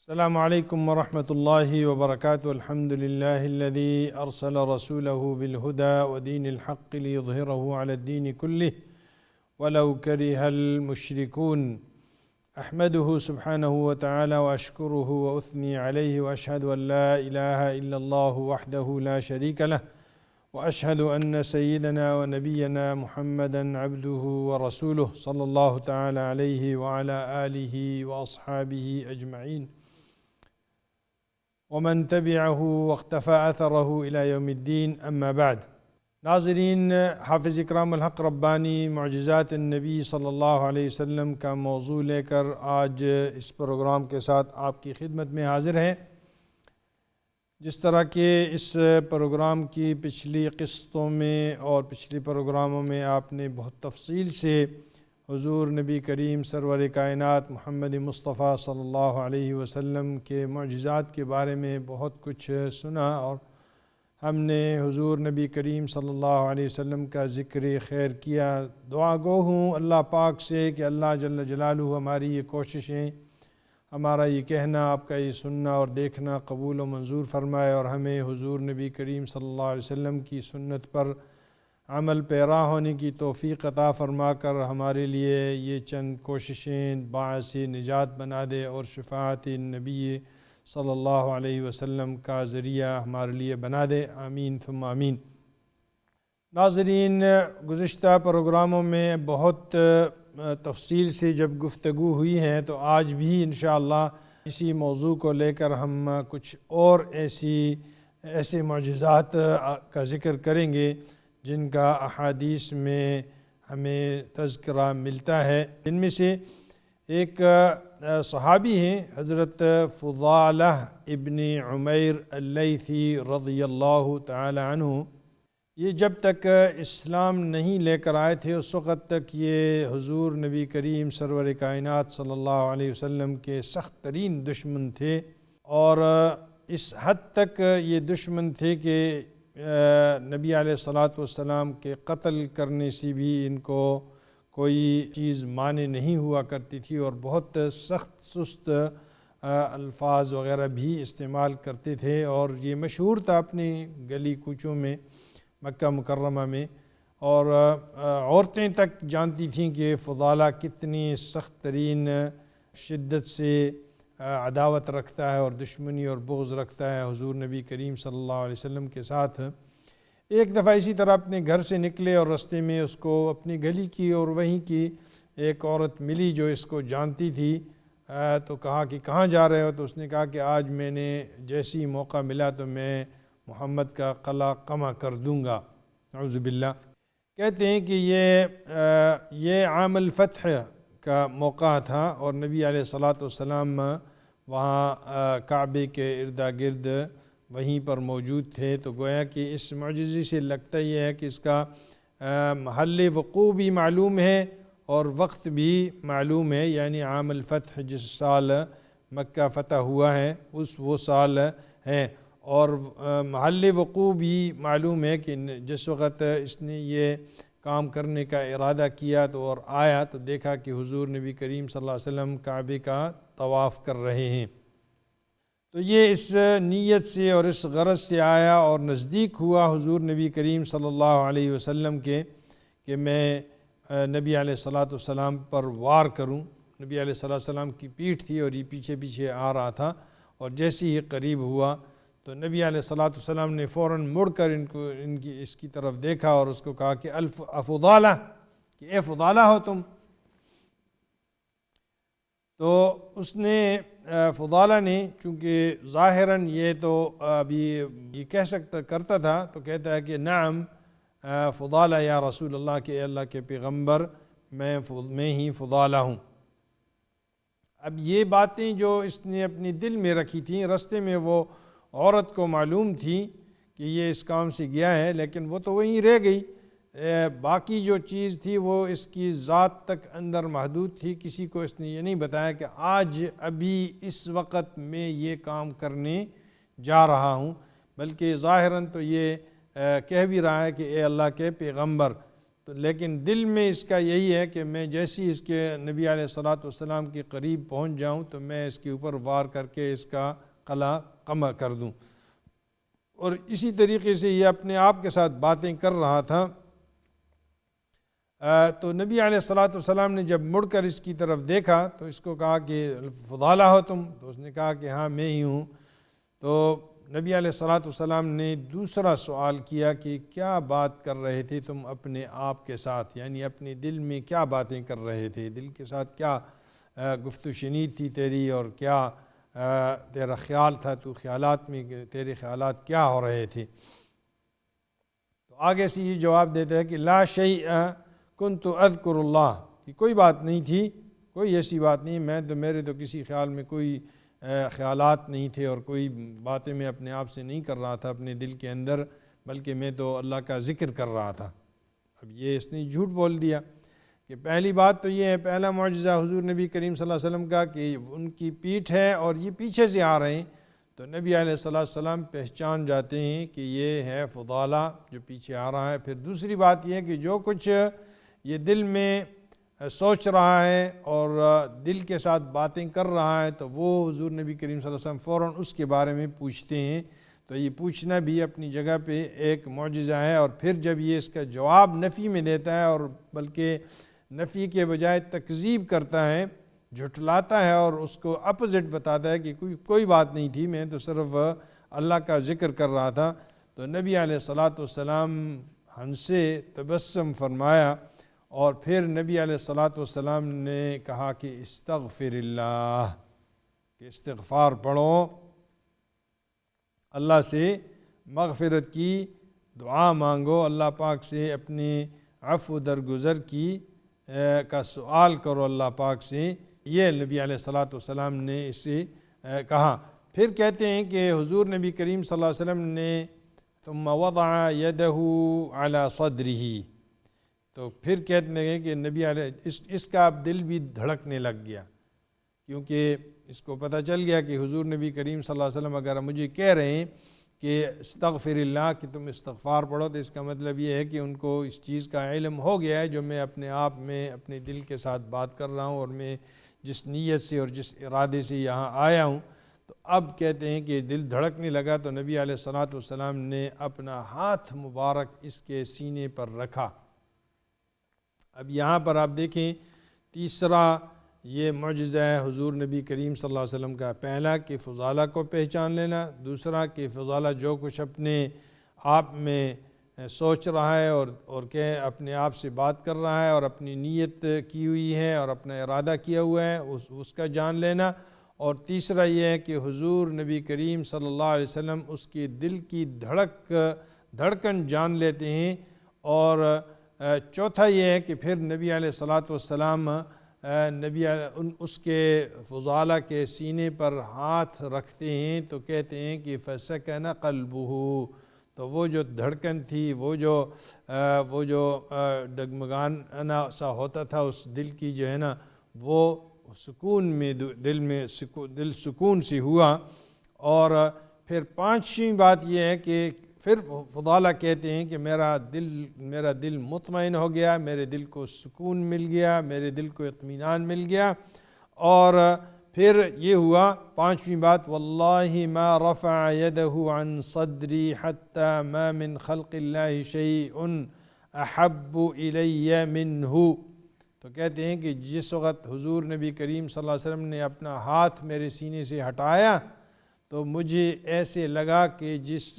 السلام علیکم ورحمۃ اللہ وبرکاتہ۔ الحمد للہ الذی ارسل رسولہ بالہدى ودین الحق لیظہرہ علی الدین کلہ ولو کرہ المشرکون۔ احمدہ سبحانہ وتعالی واشکرہ واثنی علیہ واشہد ان لا الہ الا اللہ وحدہ لا شریک لہ واشہد ان سیدنا ونبینا محمدا عبدہ ورسولہ صلی اللہ تعالی علیہ وعلی آلہ واصحابہ اجمعین ومن تبعہ واقتفى اثرہ الی یوم الدین، اما بعد۔ ناظرین، حافظ اکرام الحق ربانی معجزات النبی صلی اللہ علیہ وسلم کا موضوع لے کر آج اس پروگرام کے ساتھ آپ کی خدمت میں حاضر ہیں۔ جس طرح کہ اس پروگرام کی پچھلی قسطوں میں اور پچھلی پروگراموں میں آپ نے بہت تفصیل سے حضور نبی کریم سرور کائنات محمد مصطفیٰ صلی اللہ علیہ وسلم کے معجزات کے بارے میں بہت کچھ سنا، اور ہم نے حضور نبی کریم صلی اللہ علیہ وسلم کا ذکر خیر کیا۔ دعا گو ہوں اللہ پاک سے کہ اللہ جل جلالہ ہماری یہ کوششیں، ہمارا یہ کہنا، آپ کا یہ سننا اور دیکھنا قبول و منظور فرمائے، اور ہمیں حضور نبی کریم صلی اللہ علیہ وسلم کی سنت پر عمل پیرا ہونے کی توفیق عطا فرما کر ہمارے لیے یہ چند کوششیں باعث نجات بنا دے، اور شفاعت نبی صلی اللہ علیہ وسلم کا ذریعہ ہمارے لیے بنا دے، آمین ثم آمین۔ ناظرین، گزشتہ پروگراموں میں بہت تفصیل سے جب گفتگو ہوئی ہے، تو آج بھی انشاءاللہ اسی موضوع کو لے کر ہم کچھ اور ایسے معجزات کا ذکر کریں گے جن کا احادیث میں ہمیں تذکرہ ملتا ہے۔ ان میں سے ایک صحابی ہیں حضرت فضالہ ابن عمیر اللیثی رضی اللہ تعالی عنہ۔ یہ جب تک اسلام نہیں لے کر آئے تھے اس وقت تک یہ حضور نبی کریم سرور کائنات صلی اللہ علیہ وسلم کے سخت ترین دشمن تھے، اور اس حد تک یہ دشمن تھے کہ نبی علیہ السلام کے قتل کرنے سے بھی ان کو کوئی چیز مانے نہیں ہوا کرتی تھی، اور بہت سخت سست الفاظ وغیرہ بھی استعمال کرتے تھے، اور یہ مشہور تھا اپنی گلی کوچوں میں مکہ مکرمہ میں، اور عورتیں تک جانتی تھیں کہ فضالہ کتنی سخت ترین شدت سے عداوت رکھتا ہے اور دشمنی اور بغض رکھتا ہے حضور نبی کریم صلی اللہ علیہ وسلم کے ساتھ۔ ایک دفعہ اسی طرح اپنے گھر سے نکلے اور رستے میں اس کو اپنی گلی کی اور وہیں کی ایک عورت ملی جو اس کو جانتی تھی، تو کہا کہ کہاں جا رہے ہو؟ تو اس نے کہا کہ آج میں نے جیسی موقع ملا تو میں محمد کا قلعہ قمع کر دوں گا، اعوذ باللہ۔ کہتے ہیں کہ یہ عام الفتح کا موقع تھا، اور نبی علیہ السلام وہاں کعبے کے اردا گرد وہیں پر موجود تھے، تو گویا کہ اس معجزے سے لگتا یہ ہے کہ اس کا محل وقوع بھی معلوم ہے اور وقت بھی معلوم ہے، یعنی عام الفتح جس سال مکہ فتح ہوا ہے وہ سال ہے، اور محل وقوع بھی معلوم ہے کہ جس وقت اس نے یہ کام کرنے کا ارادہ کیا تو اور آیا تو دیکھا کہ حضور نبی کریم صلی اللہ علیہ وسلم کعبے کا طواف کر رہے ہیں۔ تو یہ اس نیت سے اور اس غرض سے آیا اور نزدیک ہوا حضور نبی کریم صلی اللہ علیہ وسلم کے کہ میں نبی علیہ السلام پر وار کروں۔ نبی علیہ السلام کی پیٹھ تھی اور یہ پیچھے پیچھے آ رہا تھا، اور جیسے ہی قریب ہوا تو نبی علیہ السلام نے فوراً مڑ کر اس کی طرف دیکھا اور اس کو کہا کہ افضالہ، کہ اے فضالہ ہو تم؟ تو اس نے فضالہ نے، چونکہ ظاہراً یہ تو ابھی یہ کرتا تھا، تو کہتا ہے کہ نعم فضالہ یا رسول اللہ، کہ اے اللہ کے پیغمبر میں ہی فضالہ ہوں۔ اب یہ باتیں جو اس نے اپنی دل میں رکھی تھیں، رستے میں وہ عورت کو معلوم تھی کہ یہ اس کام سے گیا ہے، لیکن وہ تو وہیں رہ گئی، باقی جو چیز تھی وہ اس کی ذات تک اندر محدود تھی۔ کسی کو اس نے یہ نہیں بتایا کہ آج ابھی اس وقت میں یہ کام کرنے جا رہا ہوں، بلکہ ظاہراً تو یہ کہہ بھی رہا ہے کہ اے اللہ کے پیغمبر۔ تو لیکن دل میں اس کا یہی ہے کہ میں جیسی اس کے نبی علیہ الصلوۃ والسلام کے قریب پہنچ جاؤں تو میں اس کے اوپر وار کر کے اس کا قلع قمع کر دوں۔ اور اسی طریقے سے یہ اپنے آپ کے ساتھ باتیں کر رہا تھا۔ تو نبی علیہ الصلوۃ والسلام نے جب مڑ کر اس کی طرف دیکھا تو اس کو کہا کہ فضالہ ہو تم؟ تو اس نے کہا کہ ہاں میں ہی ہوں۔ تو نبی علیہ الصلوۃ والسلام نے دوسرا سوال کیا کہ کیا بات کر رہے تھے تم اپنے آپ کے ساتھ، یعنی اپنے دل میں کیا باتیں کر رہے تھے، دل کے ساتھ کیا گفت و شنید تھی تیری، اور کیا تیرا خیال تھا، تو خیالات میں تیرے خیالات کیا ہو رہے تھے؟ تو آگے سے یہ جواب دیتا ہے کہ لا شیء کنت اذکر اللہ، کہ کوئی بات نہیں تھی، کوئی ایسی بات نہیں، میرے تو کسی خیال میں کوئی خیالات نہیں تھے اور کوئی باتیں میں اپنے آپ سے نہیں کر رہا تھا اپنے دل کے اندر، بلکہ میں تو اللہ کا ذکر کر رہا تھا۔ اب یہ اس نے جھوٹ بول دیا کہ پہلی بات تو یہ ہے، پہلا معجزہ حضور نبی کریم صلی اللہ علیہ وسلم کا کہ ان کی پیٹھ ہے اور یہ پیچھے سے آ رہے ہیں، تو نبی علیہ السلام پہچان جاتے ہیں کہ یہ ہے فضالہ جو پیچھے آ رہا ہے۔ پھر دوسری بات یہ ہے کہ جو کچھ یہ دل میں سوچ رہا ہے اور دل کے ساتھ باتیں کر رہا ہے تو وہ حضور نبی کریم صلی اللہ علیہ وسلم فوراً اس کے بارے میں پوچھتے ہیں۔ تو یہ پوچھنا بھی اپنی جگہ پہ ایک معجزہ ہے، اور پھر جب یہ اس کا جواب نفی میں دیتا ہے اور بلکہ نفی کے بجائے تکذیب کرتا ہے، جھٹلاتا ہے اور اس کو اپوزٹ بتاتا ہے کہ کوئی بات نہیں تھی، میں تو صرف اللہ کا ذکر کر رہا تھا، تو نبی علیہ الصلوۃ والسلام ہنسے، تبسم فرمایا، اور پھر نبی علیہ الصلوۃ والسلام نے کہا کہ استغفر اللہ، کہ استغفار پڑھو، اللہ سے مغفرت کی دعا مانگو، اللہ پاک سے اپنے عفو درگزر کا سوال کرو اللہ پاک سے، یہ نبی علیہ الصلوۃ والسلام نے اس سے کہا۔ پھر کہتے ہیں کہ حضور نبی کریم صلی اللہ علیہ وسلم نے ثم وضع یدہ علی صدرہ، تو پھر کہتے ہیں کہ نبی علیہ اس کا اب دل بھی دھڑکنے لگ گیا، کیونکہ اس کو پتہ چل گیا کہ حضور نبی کریم صلی اللہ علیہ وسلم اگر مجھے کہہ رہے ہیں کہ استغفر اللہ، کہ تم استغفار پڑھو، تو اس کا مطلب یہ ہے کہ ان کو اس چیز کا علم ہو گیا ہے جو میں اپنے آپ میں اپنے دل کے ساتھ بات کر رہا ہوں، اور میں جس نیت سے اور جس ارادے سے یہاں آیا ہوں۔ تو اب کہتے ہیں کہ دل دھڑکنے لگا، تو نبی علیہ الصلوۃ والسلام نے اپنا ہاتھ مبارک اس کے سینے پر رکھا۔ اب یہاں پر آپ دیکھیں تیسرا یہ معجزہ ہے حضور نبی کریم صلی اللہ علیہ وسلم کا، پہلا کہ فضالہ کو پہچان لینا، دوسرا کہ فضالہ جو کچھ اپنے آپ میں سوچ رہا ہے اور کہ اپنے آپ سے بات کر رہا ہے اور اپنی نیت کی ہوئی ہے اور اپنا ارادہ کیا ہوا ہے اس کا جان لینا، اور تیسرا یہ ہے کہ حضور نبی کریم صلی اللہ علیہ وسلم اس کے دل کی دھڑکن جان لیتے ہیں، اور چوتھا یہ ہے کہ پھر نبی علیہ الصلوۃ والسلام اس کے فضالہ کے سینے پر ہاتھ رکھتے ہیں تو کہتے ہیں کہ فسکن قلبہ، تو وہ جو دھڑکن تھی، وہ جو ڈگمگانا سا ہوتا تھا اس دل کی جو ہے نا، وہ سکون میں دل سکون سے ہوا۔ اور پھر پانچویں بات یہ ہے کہ پھر فضالہ کہتے ہیں کہ میرا دل مطمئن ہو گیا، میرے دل کو سکون مل گیا، میرے دل کو اطمینان مل گیا، اور پھر یہ ہوا پانچویں بات، واللہ ما رفع یدہ عن صدری حتی ما من خلق اللہ شیء احب الی منہ، تو کہتے ہیں کہ جس وقت حضور نبی کریم صلی اللہ علیہ وسلم نے اپنا ہاتھ میرے سینے سے ہٹایا تو مجھے ایسے لگا کہ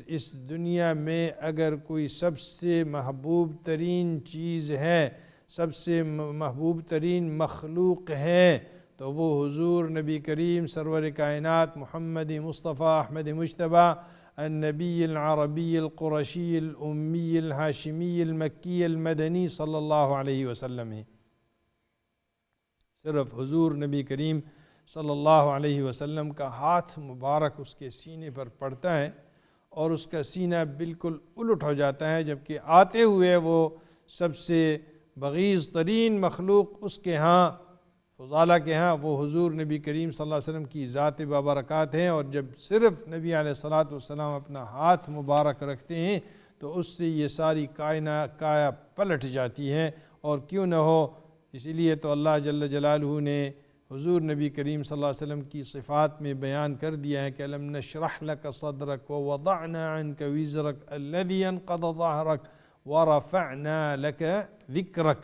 اس دنیا میں اگر کوئی سب سے محبوب ترین چیز ہے، سب سے محبوب ترین مخلوق ہے، تو وہ حضور نبی کریم سرور کائنات محمد مصطفیٰ احمد مجتبیٰ النبی العربی القرشی الامی الہاشمی المکی المدنی صلی اللہ علیہ وسلم ہے۔ صرف حضور نبی کریم صلی اللہ علیہ وسلم کا ہاتھ مبارک اس کے سینے پر پڑتا ہے اور اس کا سینہ بالکل الٹ ہو جاتا ہے، جبکہ آتے ہوئے وہ سب سے بغیض ترین مخلوق اس کے ہاں، فضالہ کے ہاں، وہ حضور نبی کریم صلی اللہ علیہ وسلم کی ذات بابرکات ہیں، اور جب صرف نبی علیہ الصلوۃ والسلام اپنا ہاتھ مبارک رکھتے ہیں تو اس سے یہ ساری کایا پلٹ جاتی ہے، اور کیوں نہ ہو، اسی لیے تو اللہ جل جلالہ نے حضور نبی کریم صلی اللہ علیہ وسلم کی صفات میں بیان کر دیا ہے کہ الم نشرح لک صدرک ووضعنا عنک وزرک الذی انقض ظہرک ورفعنا لک ذکرک،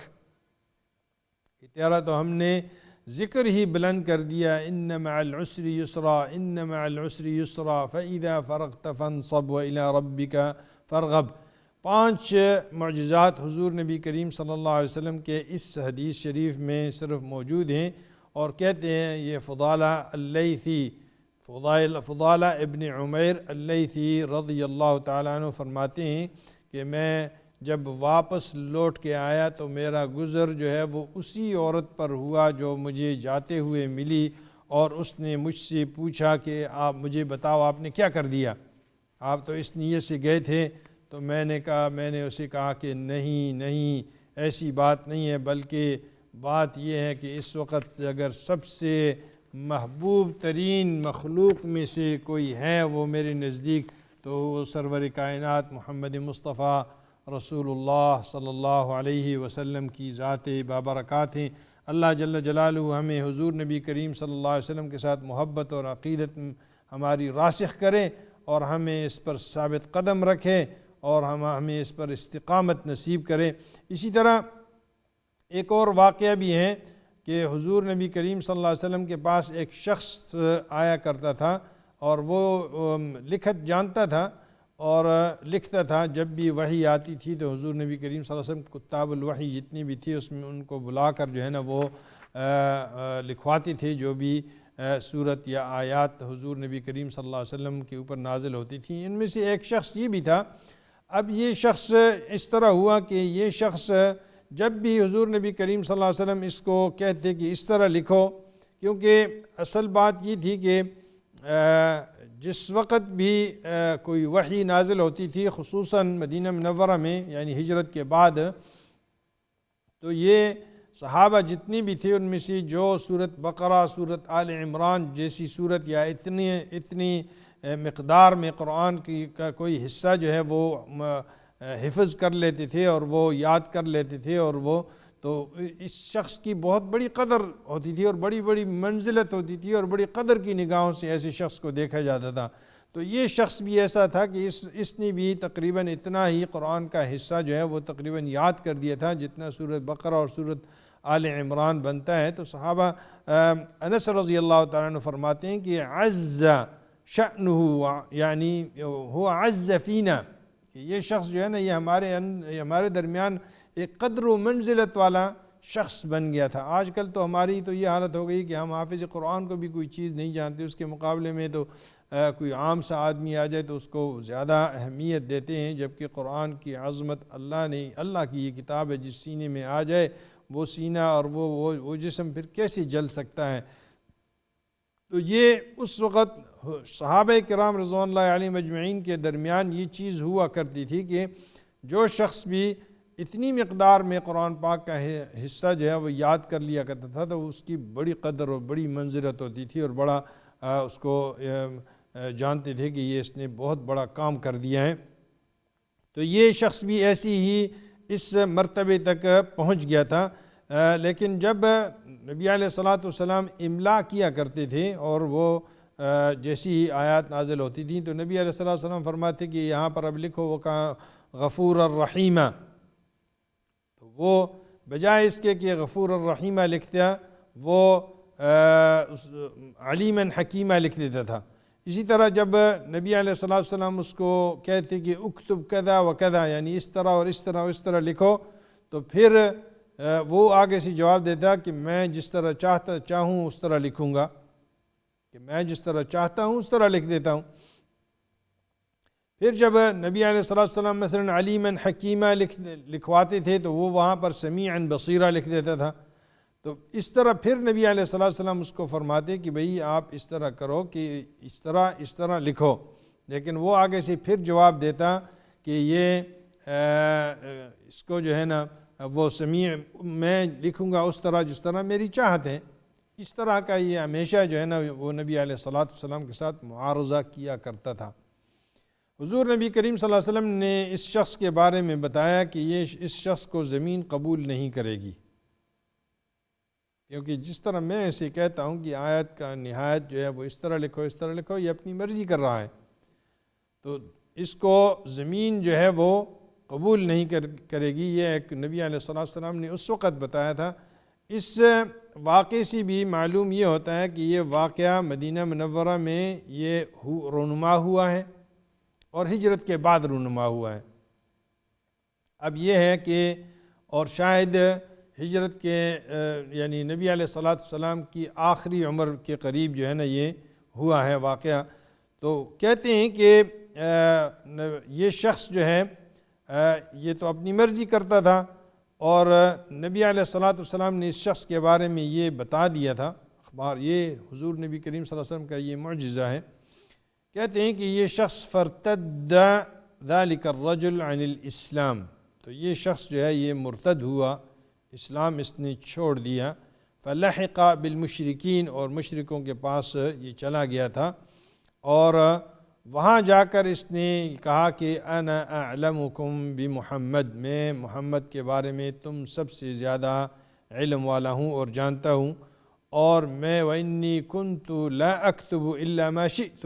تیرا تو ہم نے ذکر ہی بلند کر دیا، ان مع العسر یسرا ان مع العسر یسرا فاذا فرغت فانصب والى ربک فارغب۔ 5 معجزات حضور نبی کریم صلی اللہ علیہ وسلم کے اس حدیث شریف میں صرف موجود ہیں، اور کہتے ہیں یہ فضالہ اللیثی، فضالہ ابن عمیر اللیثی رضی اللہ تعالیٰ عنہ فرماتے ہیں کہ میں جب واپس لوٹ کے آیا تو میرا گزر جو ہے وہ اسی عورت پر ہوا جو مجھے جاتے ہوئے ملی، اور اس نے مجھ سے پوچھا کہ آپ مجھے بتاؤ آپ نے کیا کر دیا، آپ تو اس نیت سے گئے تھے؟ تو میں نے اسے کہا کہ نہیں ایسی بات نہیں ہے، بلکہ بات یہ ہے کہ اس وقت اگر سب سے محبوب ترین مخلوق میں سے کوئی ہے وہ میرے نزدیک تو وہ سرور کائنات محمد مصطفیٰ رسول اللہ صلی اللہ علیہ وسلم کی ذات بابرکات ہیں۔ اللہ جل جلالہ ہمیں حضور نبی کریم صلی اللہ علیہ وسلم کے ساتھ محبت اور عقیدت ہماری راسخ کرے، اور ہمیں اس پر ثابت قدم رکھے، اور ہمیں اس پر استقامت نصیب کرے۔ اسی طرح ایک اور واقعہ بھی ہے کہ حضور نبی کریم صلی اللہ علیہ وسلم کے پاس ایک شخص آیا کرتا تھا، اور وہ لکھت جانتا تھا اور لکھتا تھا، جب بھی وحی آتی تھی تو حضور نبی کریم صلی اللہ علیہ وسلم کتاب الوحی جتنی بھی تھی اس میں ان کو بلا کر جو ہے نا وہ لکھواتے تھے جو بھی صورت یا آیات حضور نبی کریم صلی اللہ علیہ وسلم کے اوپر نازل ہوتی تھیں۔ ان میں سے ایک شخص یہ بھی تھا۔ اب یہ شخص اس طرح ہوا کہ یہ شخص جب بھی حضور نبی کریم صلی اللہ علیہ وسلم اس کو کہتے کہ اس طرح لکھو، کیونکہ اصل بات یہ تھی کہ جس وقت بھی کوئی وحی نازل ہوتی تھی خصوصاً مدینہ منورہ میں یعنی ہجرت کے بعد، تو یہ صحابہ جتنی بھی تھے ان میں سے جو سورت بقرہ، سورت آل عمران جیسی سورت یا اتنی مقدار میں قرآن کی کا کوئی حصہ جو ہے وہ حفظ کر لیتے تھے اور وہ یاد کر لیتے تھے، اور وہ تو اس شخص کی بہت بڑی قدر ہوتی تھی اور بڑی بڑی منزلت ہوتی تھی، اور بڑی قدر کی نگاہوں سے ایسے شخص کو دیکھا جاتا تھا۔ تو یہ شخص بھی ایسا تھا کہ اس نے بھی تقریباً اتنا ہی قرآن کا حصہ جو ہے وہ تقریباً یاد کر دیا تھا جتنا سورت بقرہ اور سورت آل عمران بنتا ہے۔ تو صحابہ انس رضی اللہ تعالیٰ عنہ فرماتے ہیں کہ عز شأنہ یعنی ہوا عز فینا، کہ یہ شخص جو ہے نا یہ ہمارے درمیان ایک قدر و منزلت والا شخص بن گیا تھا۔ آج کل تو ہماری تو یہ حالت ہو گئی کہ ہم حافظ قرآن کو بھی کوئی چیز نہیں جانتے، اس کے مقابلے میں تو کوئی عام سا آدمی آ جائے تو اس کو زیادہ اہمیت دیتے ہیں، جبکہ قرآن کی عظمت اللہ کی یہ کتاب ہے، جس سینے میں آ جائے وہ سینہ اور وہ جسم پھر کیسے جل سکتا ہے۔ تو یہ اس وقت صحابہ کرام رضوان اللہ علیہم اجمعین کے درمیان یہ چیز ہوا کرتی تھی کہ جو شخص بھی اتنی مقدار میں قرآن پاک کا حصہ جو ہے وہ یاد کر لیا کرتا تھا تو اس کی بڑی قدر اور بڑی منزلت ہوتی تھی، اور بڑا اس کو جانتے تھے کہ یہ اس نے بہت بڑا کام کر دیا ہے۔ تو یہ شخص بھی ایسی ہی اس مرتبے تک پہنچ گیا تھا، لیکن جب نبی علیہ السلام املا کیا کرتے تھے اور وہ جیسی ہی آیات نازل ہوتی تھیں تو نبی علیہ السلام فرماتے کہ یہاں پر اب لکھو وہ غفور الرحیمہ، تو وہ بجائے اس کے کہ غفور الرحیمہ لکھتا وہ علیما حکیمہ لکھ دیتا تھا۔ اسی طرح جب نبی علیہ السلام اس کو کہتے کہ اکتب کذا و کذا یعنی اس طرح اور اس طرح اور اس طرح لکھو، تو پھر وہ آگے سے جواب دیتا کہ میں جس طرح چاہوں اس طرح لکھوں گا، کہ میں جس طرح چاہتا ہوں اس طرح لکھ دیتا ہوں۔ پھر جب نبی علیہ السلام مثلا علیما حکیمہ لکھواتے تھے تو وہ وہاں پر سمیعا بصیرا لکھ دیتا تھا۔ تو اس طرح پھر نبی علیہ السلام اس کو فرماتے کہ بھئی آپ اس طرح کرو کہ اس طرح لکھو، لیکن وہ آگے سے پھر جواب دیتا کہ یہ اس کو جو ہے نا وہ سمیع میں لکھوں گا اس طرح جس طرح میری چاہت ہے۔ اس طرح کا یہ ہمیشہ جو ہے نا وہ نبی علیہ السلام کے ساتھ معارضہ کیا کرتا تھا۔ حضور نبی کریم صلی اللہ علیہ وسلم نے اس شخص کے بارے میں بتایا کہ یہ اس شخص کو زمین قبول نہیں کرے گی، کیونکہ جس طرح میں ایسے کہتا ہوں کہ آیت کا نہایت جو ہے وہ اس طرح لکھو، یہ اپنی مرضی کر رہا ہے، تو اس کو زمین جو ہے وہ قبول نہیں کرے گی۔ یہ ایک نبی علیہ السلام نے اس وقت بتایا تھا۔ اس واقعے سے بھی معلوم یہ ہوتا ہے کہ یہ واقعہ مدینہ منورہ میں یہ رونما ہوا ہے اور ہجرت کے بعد رونما ہوا ہے۔ اب یہ ہے کہ اور شاید ہجرت کے یعنی نبی علیہ السلام کی آخری عمر کے قریب جو ہے نا یہ ہوا ہے واقعہ۔ تو کہتے ہیں کہ یہ شخص جو ہے یہ تو اپنی مرضی کرتا تھا، اور نبی علیہ السلام نے اس شخص کے بارے میں یہ بتا دیا تھا اخبار۔ یہ حضور نبی کریم صلی اللہ علیہ وسلم کا یہ معجزہ ہے۔ کہتے ہیں کہ یہ شخص فرتد ذلك الرجل عن الاسلام، تو یہ شخص جو ہے یہ مرتد ہوا، اسلام اس نے چھوڑ دیا۔ فلحق بالمشرکین، اور مشرکوں کے پاس یہ چلا گیا تھا، اور وہاں جا کر اس نے کہا کہ انا اعلمکم بمحمد، میں محمد کے بارے میں تم سب سے زیادہ علم والا ہوں اور جانتا ہوں، اور میں وانی کنت لا اکتب الا ما شئت،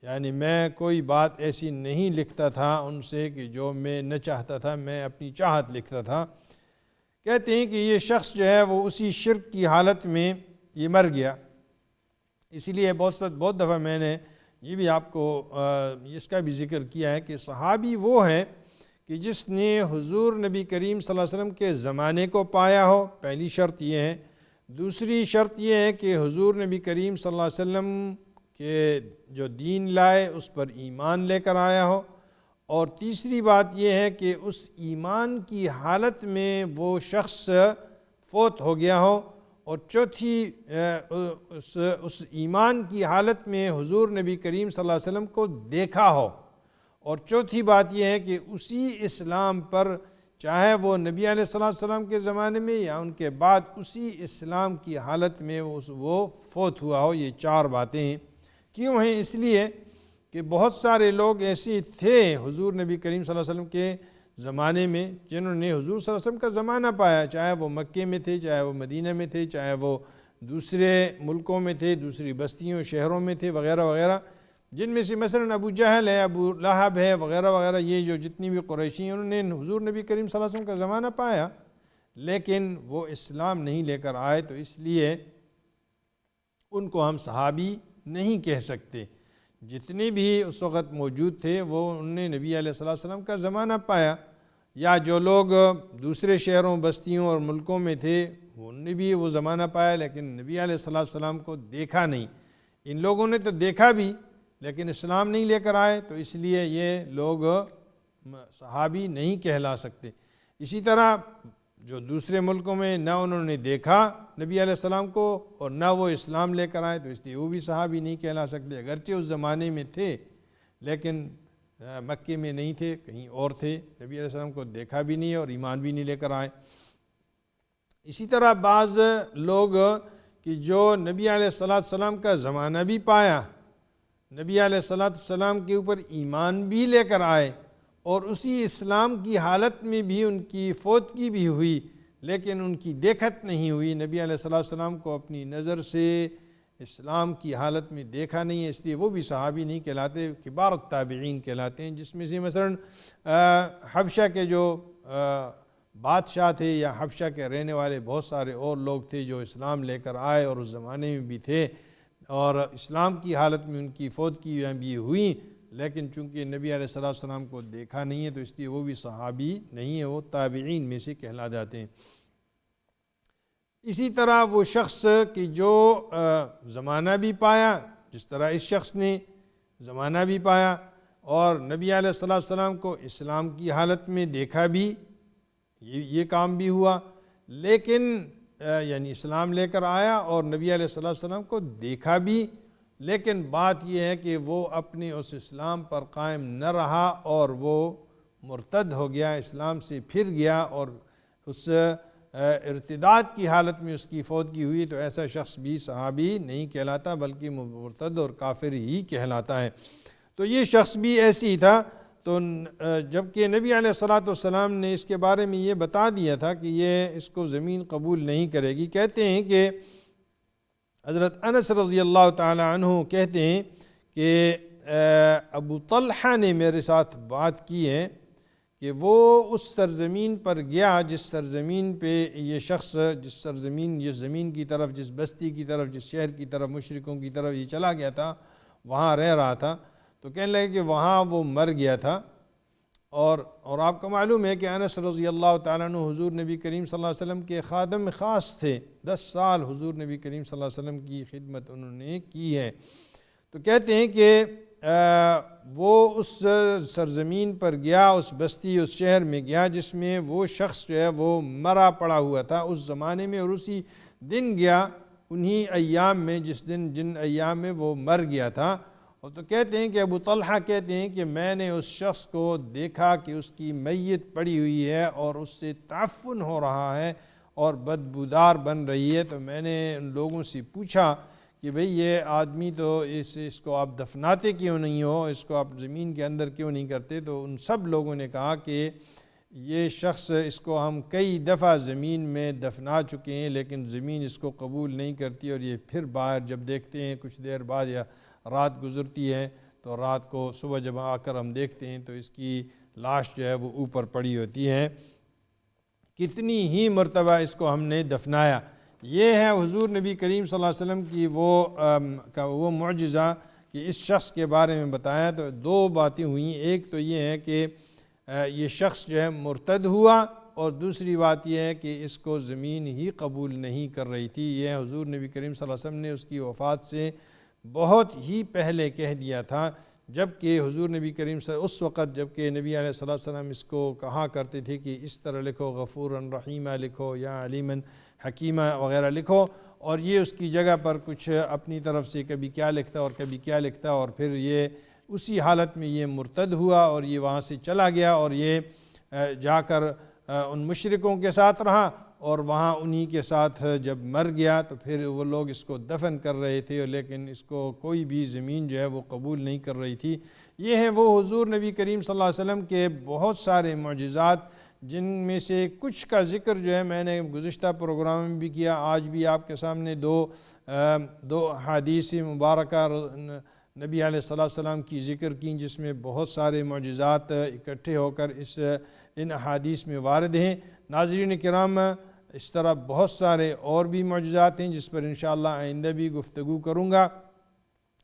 یعنی میں کوئی بات ایسی نہیں لکھتا تھا ان سے کہ جو میں نہ چاہتا تھا، میں اپنی چاہت لکھتا تھا۔ کہتے ہیں کہ یہ شخص جو ہے وہ اسی شرک کی حالت میں یہ مر گیا۔ اسی لیے بہت دفعہ میں نے یہ بھی آپ کو اس کا بھی ذکر کیا ہے کہ صحابی وہ ہے کہ جس نے حضور نبی کریم صلی اللہ علیہ وسلم کے زمانے کو پایا ہو، پہلی شرط یہ ہے۔ دوسری شرط یہ ہے کہ حضور نبی کریم صلی اللہ علیہ وسلم کے جو دین لائے اس پر ایمان لے کر آیا ہو، اور تیسری بات یہ ہے کہ اس ایمان کی حالت میں وہ شخص فوت ہو گیا ہو، اور چوتھی اس ایمان کی حالت میں حضور نبی کریم صلی اللہ علیہ وسلم کو دیکھا ہو، اور چوتھی بات یہ ہے کہ اسی اسلام پر، چاہے وہ نبی علیہ السلام کے زمانے میں یا ان کے بعد، اسی اسلام کی حالت میں وہ فوت ہوا ہو۔ یہ چار باتیں ہیں۔ کیوں ہیں؟ اس لیے کہ بہت سارے لوگ ایسے تھے حضور نبی کریم صلی اللہ علیہ وسلم کے زمانے میں جنہوں نے حضور صلی اللہ علیہ وسلم کا زمانہ پایا، چاہے وہ مکے میں تھے، چاہے وہ مدینہ میں تھے، چاہے وہ دوسرے ملکوں میں تھے، دوسری بستیوں شہروں میں تھے وغیرہ وغیرہ، جن میں سے مثلا ابو جہل ہے، ابو لہب ہے وغیرہ وغیرہ، یہ جو جتنی بھی قریشی ہیں انہوں نے حضور نبی کریم صلی اللہ علیہ وسلم کا زمانہ پایا، لیکن وہ اسلام نہیں لے کر آئے، تو اس لیے ان کو ہم صحابی نہیں کہہ سکتے۔ جتنے بھی اس وقت موجود تھے وہ انہوں نے نبی علیہ السلام کا زمانہ پایا، یا جو لوگ دوسرے شہروں، بستیوں اور ملکوں میں تھے انہوں نے بھی وہ زمانہ پایا، لیکن نبی علیہ السلام کو دیکھا نہیں۔ ان لوگوں نے تو دیکھا بھی لیکن اسلام نہیں لے کر آئے، تو اس لیے یہ لوگ صحابی نہیں کہلا سکتے۔ اسی طرح جو دوسرے ملکوں میں نہ انہوں نے دیکھا نبی علیہ السلام کو اور نہ وہ اسلام لے کر آئے، تو اس لیے وہ بھی صحابی نہیں کہلا سکتے، اگرچہ اس زمانے میں تھے لیکن مکے میں نہیں تھے، کہیں اور تھے، نبی علیہ السلام کو دیکھا بھی نہیں اور ایمان بھی نہیں لے کر آئے۔ اسی طرح بعض لوگ کہ جو نبی علیہ السلام کا زمانہ بھی پایا، نبی علیہ السلام کے اوپر ایمان بھی لے کر آئے، اور اسی اسلام کی حالت میں بھی ان کی فوتگی بھی ہوئی، لیکن ان کی دیکھت نہیں ہوئی، نبی علیہ السلام کو اپنی نظر سے اسلام کی حالت میں دیکھا نہیں ہے، اس لیے وہ بھی صحابی نہیں کہلاتے، کبار التابعین کہلاتے ہیں، جس میں سے مثلا حبشہ کے جو بادشاہ تھے یا حبشہ کے رہنے والے بہت سارے اور لوگ تھے جو اسلام لے کر آئے اور اس زمانے میں بھی تھے، اور اسلام کی حالت میں ان کی فوتگی بھی ہوئی، لیکن چونکہ نبی علیہ السلام کو دیکھا نہیں ہے تو اس لیے وہ بھی صحابی نہیں ہے، وہ تابعین میں سے کہلا جاتے ہیں۔ اسی طرح وہ شخص کہ جو زمانہ بھی پایا، جس طرح اس شخص نے زمانہ بھی پایا اور نبی علیہ السلام کو اسلام کی حالت میں دیکھا بھی، یہ کام بھی ہوا، لیکن یعنی اسلام لے کر آیا اور نبی علیہ السلام کو دیکھا بھی، لیکن بات یہ ہے کہ وہ اپنے اس اسلام پر قائم نہ رہا اور وہ مرتد ہو گیا، اسلام سے پھر گیا اور اس ارتداد کی حالت میں اس کی فوتگی ہوئی، تو ایسا شخص بھی صحابی نہیں کہلاتا بلکہ مرتد اور کافر ہی کہلاتا ہے۔ تو یہ شخص بھی ایسی ہی تھا. تو جبکہ نبی علیہ الصلوۃ والسلام نے اس کے بارے میں یہ بتا دیا تھا کہ یہ اس کو زمین قبول نہیں کرے گی. کہتے ہیں کہ حضرت انس رضی اللہ تعالی عنہ کہتے ہیں کہ ابو طلحہ نے میرے ساتھ بات کی ہے کہ وہ اس سرزمین پر گیا جس سرزمین پہ یہ شخص جس زمین کی طرف، جس بستی کی طرف، جس شہر کی طرف، مشرکوں کی طرف یہ چلا گیا تھا، وہاں رہ رہا تھا. تو کہنے لگے کہ وہاں وہ مر گیا تھا. اور آپ کو معلوم ہے کہ انس رضی اللہ تعالیٰ عنہ حضور نبی کریم صلی اللہ علیہ وسلم کے خادم خاص تھے. 10 سال حضور نبی کریم صلی اللہ علیہ وسلم کی خدمت انہوں نے کی ہے. تو کہتے ہیں کہ وہ اس سرزمین پر گیا، اس بستی، اس شہر میں گیا جس میں وہ شخص جو ہے وہ مرا پڑا ہوا تھا اس زمانے میں، اور اسی دن گیا، انہی ایام میں جن ایام میں وہ مر گیا تھا. اور تو کہتے ہیں کہ ابو طلحہ کہتے ہیں کہ میں نے اس شخص کو دیکھا کہ اس کی میت پڑی ہوئی ہے اور اس سے تعفن ہو رہا ہے اور بدبودار بن رہی ہے. تو میں نے ان لوگوں سے پوچھا کہ بھئی یہ آدمی تو اس کو آپ دفناتے کیوں نہیں ہو، اس کو آپ زمین کے اندر کیوں نہیں کرتے؟ تو ان سب لوگوں نے کہا کہ یہ شخص، اس کو ہم کئی دفعہ زمین میں دفنا چکے ہیں لیکن زمین اس کو قبول نہیں کرتی، اور یہ پھر باہر جب دیکھتے ہیں کچھ دیر بعد یا رات گزرتی ہے تو رات کو صبح جب آ کر ہم دیکھتے ہیں تو اس کی لاش جو ہے وہ اوپر پڑی ہوتی ہے. کتنی ہی مرتبہ اس کو ہم نے دفنایا. یہ ہے حضور نبی کریم صلی اللہ علیہ وسلم کی وہ معجزہ کہ اس شخص کے بارے میں بتایا. تو 2 باتیں ہوئیں. ایک تو یہ ہے کہ یہ شخص جو ہے مرتد ہوا، اور دوسری بات یہ ہے کہ اس کو زمین ہی قبول نہیں کر رہی تھی. یہ حضور نبی کریم صلی اللہ علیہ وسلم نے اس کی وفات سے بہت ہی پہلے کہہ دیا تھا، جبکہ حضور نبی کریم اس وقت جبکہ نبی علیہ الصلوۃ والسلام اس کو کہا کرتے تھے کہ اس طرح لکھو، غفوراً رحیمہ لکھو یا علیماً حکیمہ وغیرہ لکھو، اور یہ اس کی جگہ پر کچھ اپنی طرف سے کبھی کیا لکھتا اور کبھی کیا لکھتا، اور پھر یہ اسی حالت میں یہ مرتد ہوا اور یہ وہاں سے چلا گیا اور یہ جا کر ان مشرکوں کے ساتھ رہا، اور وہاں انہی کے ساتھ جب مر گیا تو پھر وہ لوگ اس کو دفن کر رہے تھے، لیکن اس کو کوئی بھی زمین جو ہے وہ قبول نہیں کر رہی تھی. یہ ہیں وہ حضور نبی کریم صلی اللہ علیہ وسلم کے بہت سارے معجزات، جن میں سے کچھ کا ذکر جو ہے میں نے گزشتہ پروگرام میں بھی کیا. آج بھی آپ کے سامنے دو حدیث مبارکہ نبی علیہ الصلوۃ والسلام کی ذکر کی، جس میں بہت سارے معجزات اکٹھے ہو کر ان احادیث میں وارد ہیں. ناظرین کرام، اس طرح بہت سارے اور بھی معجزات ہیں جس پر انشاءاللہ آئندہ بھی گفتگو کروں گا.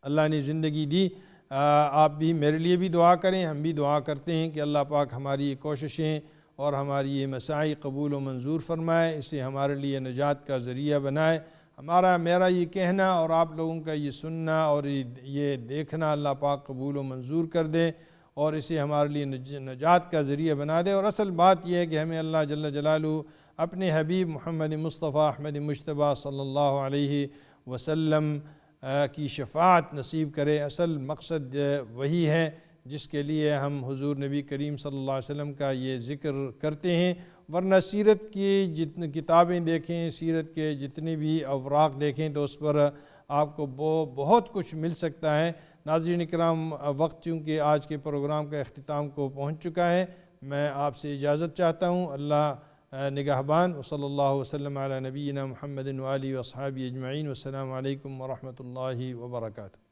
اللہ نے زندگی دی، آپ بھی میرے لیے بھی دعا کریں، ہم بھی دعا کرتے ہیں کہ اللہ پاک ہماری کوششیں اور ہماری یہ مساعی قبول و منظور فرمائے، اسے ہمارے لیے نجات کا ذریعہ بنائے. میرا یہ کہنا اور آپ لوگوں کا یہ سننا اور یہ دیکھنا اللہ پاک قبول و منظور کر دے اور اسے ہمارے لیے نجات کا ذریعہ بنا دے. اور اصل بات یہ ہے کہ ہمیں اللہ جل جلالہ اپنے حبیب محمد مصطفیٰ احمد مجتبیٰ صلی اللہ علیہ وسلم کی شفاعت نصیب کرے. اصل مقصد وہی ہے جس کے لیے ہم حضور نبی کریم صلی اللہ علیہ وسلم کا یہ ذکر کرتے ہیں. ورنہ سیرت کی جتنی کتابیں دیکھیں، سیرت کے جتنے بھی اوراق دیکھیں تو اس پر آپ کو بہت کچھ مل سکتا ہے. ناظرین کرام، وقت چونکہ آج کے پروگرام کا اختتام کو پہنچ چکا ہے، میں آپ سے اجازت چاہتا ہوں. اللہ نگہبان. وصلی اللہ وسلم علی نبینا محمد وآلہ واصحابہ اجمعین. والسلام علیکم ورحمۃ اللہ وبرکاتہ.